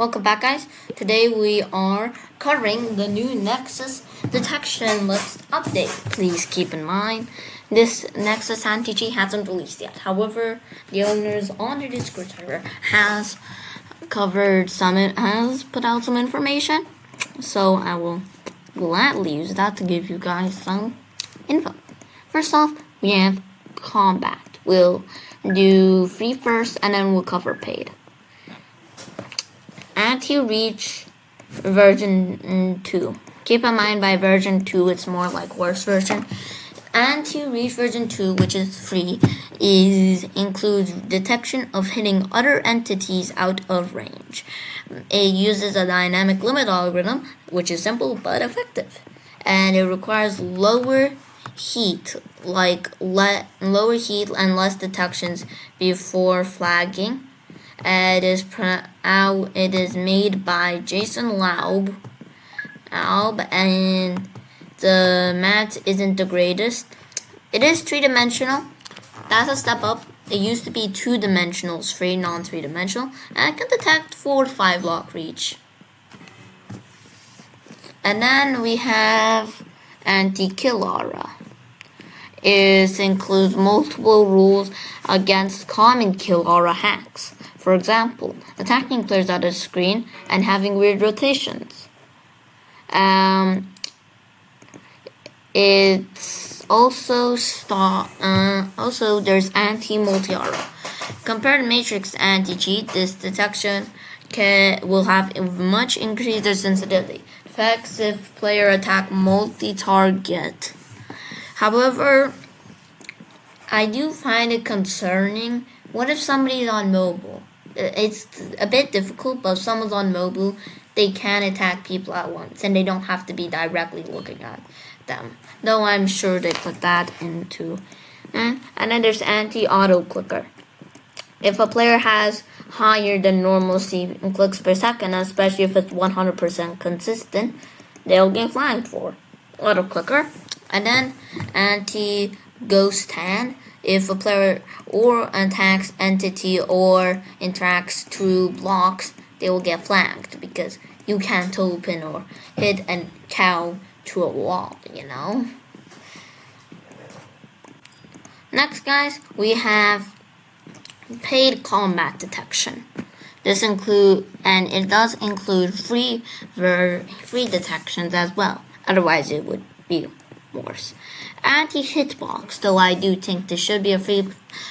Welcome back, guys. Today we are covering the new Nexus detection list update. Please keep in mind this Nexus Anticheat hasn't released yet. However, the owners on the Discord server has put out some information, so I will gladly use that to give you guys some info. First off, we have combat. We'll do free first, and then we'll cover paid. Anti-reach version 2. Keep in mind by version 2 it's more like worse version. Anti-reach version 2, which is free, includes detection of hitting other entities out of range. It uses a dynamic limit algorithm, which is simple but effective, and it requires lower heat and less detections before flagging. It is made by Jason Laub, and the mat isn't the greatest. It is 3-dimensional. That's a step up. It used to be 2-dimensional, free, non-3-dimensional, and it can detect 4 to 5 block reach. And then we have anti-kill aura. It includes multiple rules against common kill aura hacks. For example, attacking players out of screen and having weird rotations. It's also there's anti-multi-aura. Compared to Matrix anti-cheat, this detection will have a much increased sensitivity. Effects if player attack multi-target. However, I do find it concerning. What if somebody's on mobile? It's a bit difficult, but if someone's on mobile, they can attack people at once, and they don't have to be directly looking at them. Though I'm sure they put that into. And then there's anti-auto clicker. If a player has higher than normal clicks per second, especially if it's 100% consistent, they'll get flagged for auto clicker. And then anti-ghost hand. If a player or attacks entity or interacts through blocks, they will get flagged because you can't open or hit a cow to a wall, Next, guys, we have paid combat detection. It does include free detections as well. Otherwise, it would be worse. Anti-hitbox, though I do think this should be a free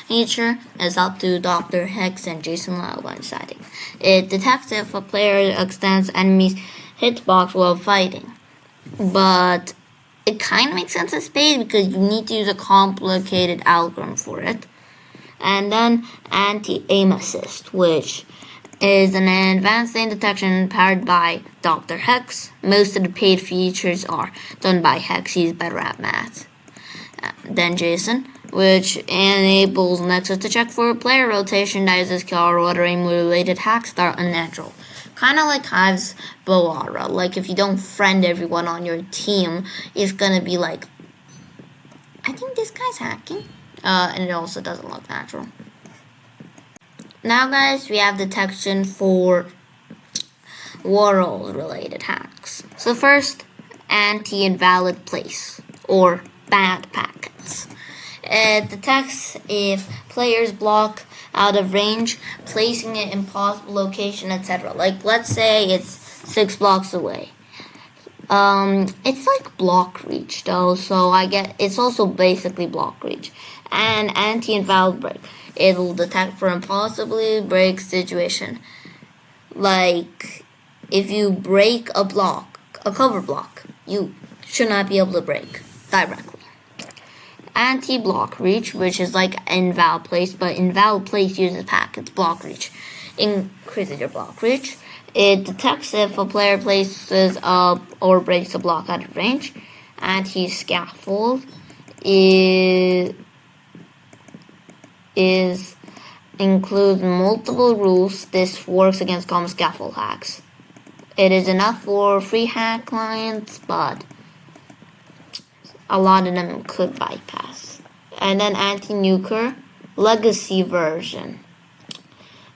feature, is up to Dr. Hex and Jason Lau when deciding. It detects if a player extends enemy's hitbox while fighting. But it kind of makes sense as paid because you need to use a complicated algorithm for it. And then anti-aim assist, which is an advanced aim detection powered by Dr. Hex. Most of the paid features are done by Hex. He's better at math than Jason, which enables Nexus to check for player rotation that uses kill or other aim-related hacks that are unnatural. Kind of like Hive's bow aura. Like if you don't friend everyone on your team, it's gonna be like, I think this guy's hacking. And it also doesn't look natural. Now, guys, we have detection for world-related hacks. So first, anti-invalid place or bad packets. It detects if players block out of range, placing it in possible location, etc. Like, let's say it's 6 blocks away. It's like block reach though, so it's also basically block reach. And anti-invalid break. It'll detect for impossibly break situation. Like, if you break a cover block, you should not be able to break directly. Anti-block reach, which is like invalid place, but invalid place uses packets. Block reach increases your block reach. It detects if a player places up or breaks a block out of range. Anti-scaffold includes multiple rules. This works against common scaffold hacks. It is enough for free hack clients, but a lot of them could bypass. And then anti-nuker legacy version.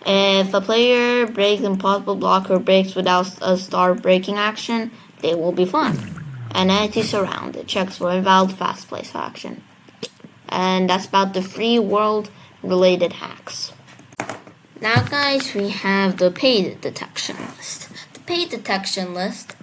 If a player breaks impossible block or breaks without a start breaking action, they will be fine. And anti-surround, it checks for invalid fast place action. And that's about the free world related hacks. Now guys, we have the paid detection list. The paid detection list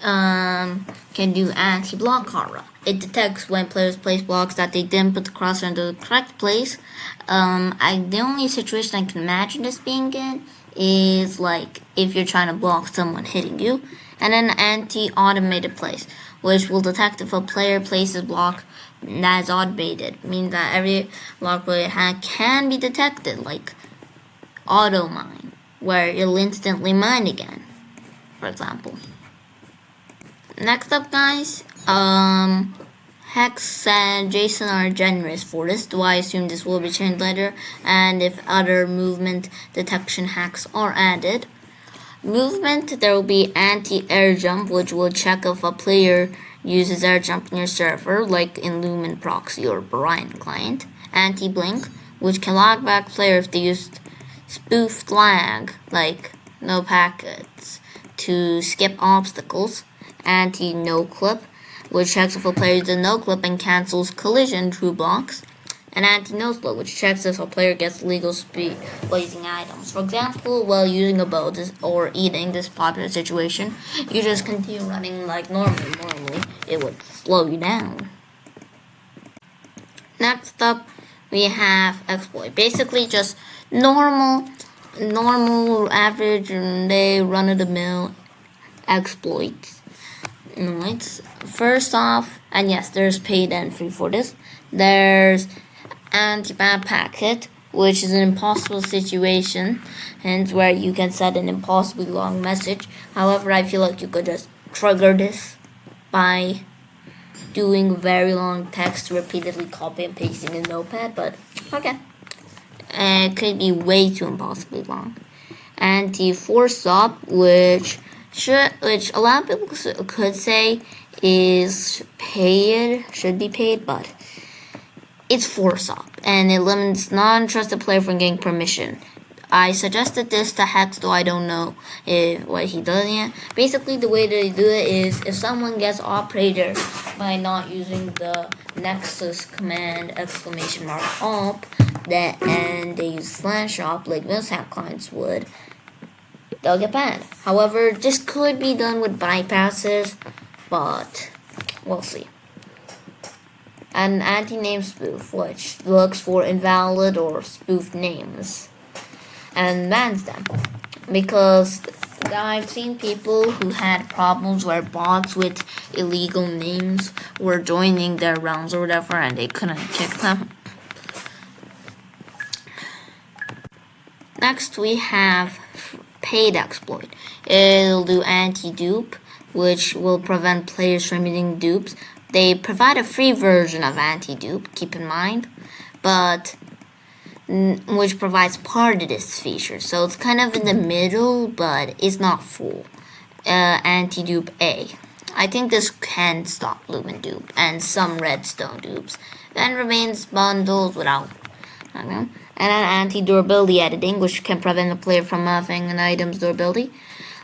can do anti-block aura. It detects when players place blocks that they didn't put the crosshair into the correct place. The only situation I can imagine this being in is like if you're trying to block someone hitting you, and an anti-automated place, which will detect if a player places block that is automated, means that every block player hack can be detected, like auto mine, where it'll instantly mine again, for example. Next up, guys, Hex and Jason are generous for this, though I assume this will be changed later, and if other movement detection hacks are added. Movement, there will be anti-air jump, which will check if a player uses air jump in your server, like in Lumen Proxy or Brian client. Anti-blink, which can log back player if they used spoofed lag, like no packets, to skip obstacles. Anti-no-clip, which checks if a player uses a no-clip and cancels collision through blocks. And anti-no-slow, which checks if a player gets legal speed while using items. For example, while using a bow or eating, this popular situation, you just continue running like normally. Normally, it would slow you down. Next up, we have exploit. Basically, just normal, average day, run-of-the-mill exploits. First off, and yes, there's paid and free for this. There's anti-ban packet, which is an impossible situation, hence where you can set an impossibly long message. However, I feel like you could just trigger this by doing very long text, repeatedly copy and pasting in Notepad, but okay. It could be way too impossibly long. Anti-force up, which a lot of people could say is paid, should be paid, but it's force up, and it limits non-trusted player from getting permission. I suggested this to Hex, though I don't know what he does yet. Basically, the way they do it is if someone gets operator by not using the Nexus command ! Op, and they use /op like most hack clients would, they'll get banned. However, this could be done with bypasses, but we'll see. An anti-name spoof, which looks for invalid or spoofed names and bans them, because I've seen people who had problems where bots with illegal names were joining their realms or whatever, and they couldn't kick them. Next, we have paid exploit. It'll do anti-dupe, which will prevent players from using dupes. They provide a free version of anti-dupe, keep in mind, but which provides part of this feature. So it's kind of in the middle, but it's not full. Anti-dupe A. I think this can stop Lumen dupe and some redstone dupes, and remains bundled without, and an anti-durability editing, which can prevent a player from having an item's durability.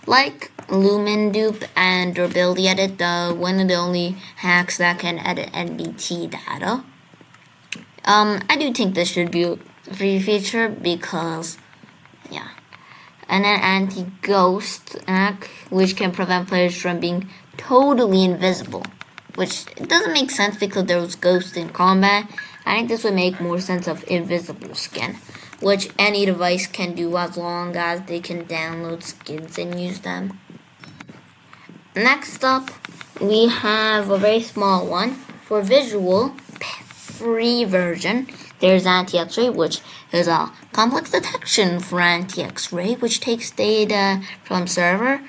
Like Lumen dupe and durability edit, one of the only hacks that can edit NBT data. I do think this should be a free feature because, yeah. And an anti-ghost hack, which can prevent players from being totally invisible, which it doesn't make sense because there was ghosts in combat. I think this would make more sense of invisible skin, which any device can do as long as they can download skins and use them. Next up, we have a very small one. For visual, free version, there's anti-X-ray, which is a complex detection for anti-X-ray, which takes data from server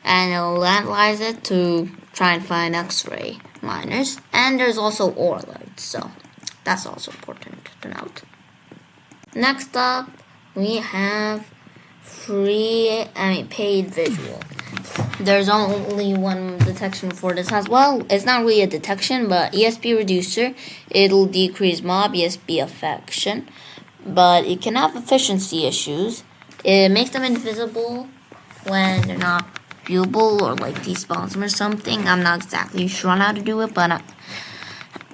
and it'll analyze it to try and find X-ray miners. And there's also OR alerts, so that's also important to note. Next up, we have paid visual. There's only one detection for this as well. It's not really a detection, but ESP reducer. It'll decrease mob ESP affection, but it can have efficiency issues. It makes them invisible when they're not viewable or like despawns them or something. I'm not exactly sure on how to do it, but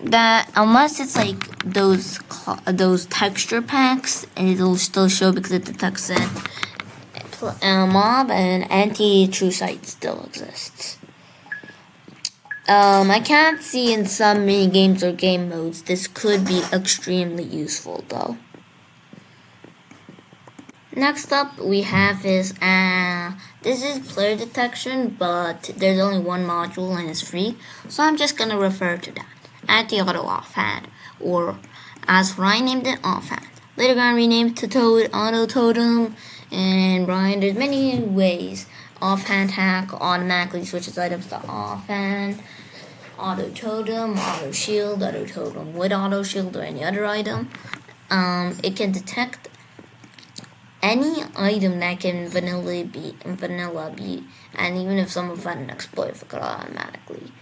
that unless it's like those texture packs, it'll still show because it detects it. Mob and anti-true sight still exists. I can't see in some mini games or game modes. This could be extremely useful though. Next up we have is this is player detection, but there's only one module and it's free, so I'm just gonna refer to that. Anti-auto offhand, or as Ryan named it, offhand. Later gonna rename it to Toad, Auto Totem, and Ryan. There's many ways. Offhand hack automatically switches items to offhand. Auto totem, auto shield, auto totem with auto shield or any other item. It can detect any item that can vanilla be, and even if someone found an exploit for it automatically,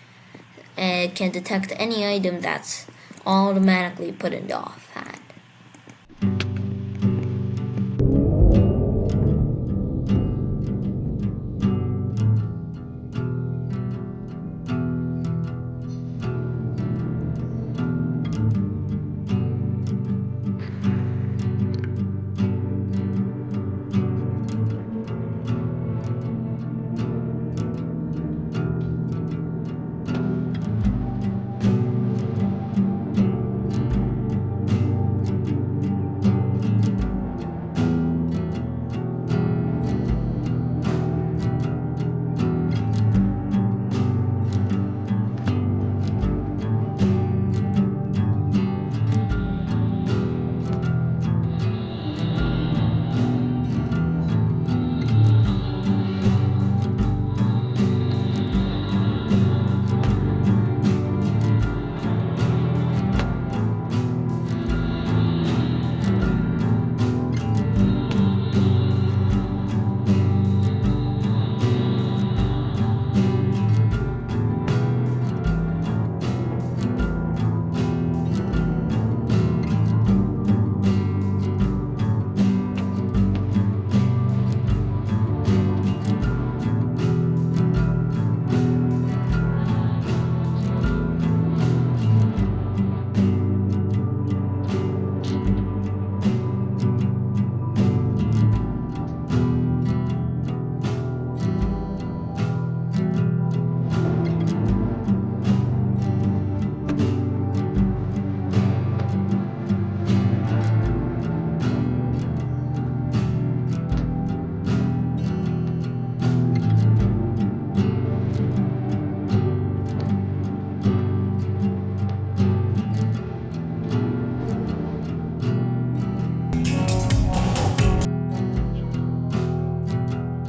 it can detect any item that's automatically put into offhand.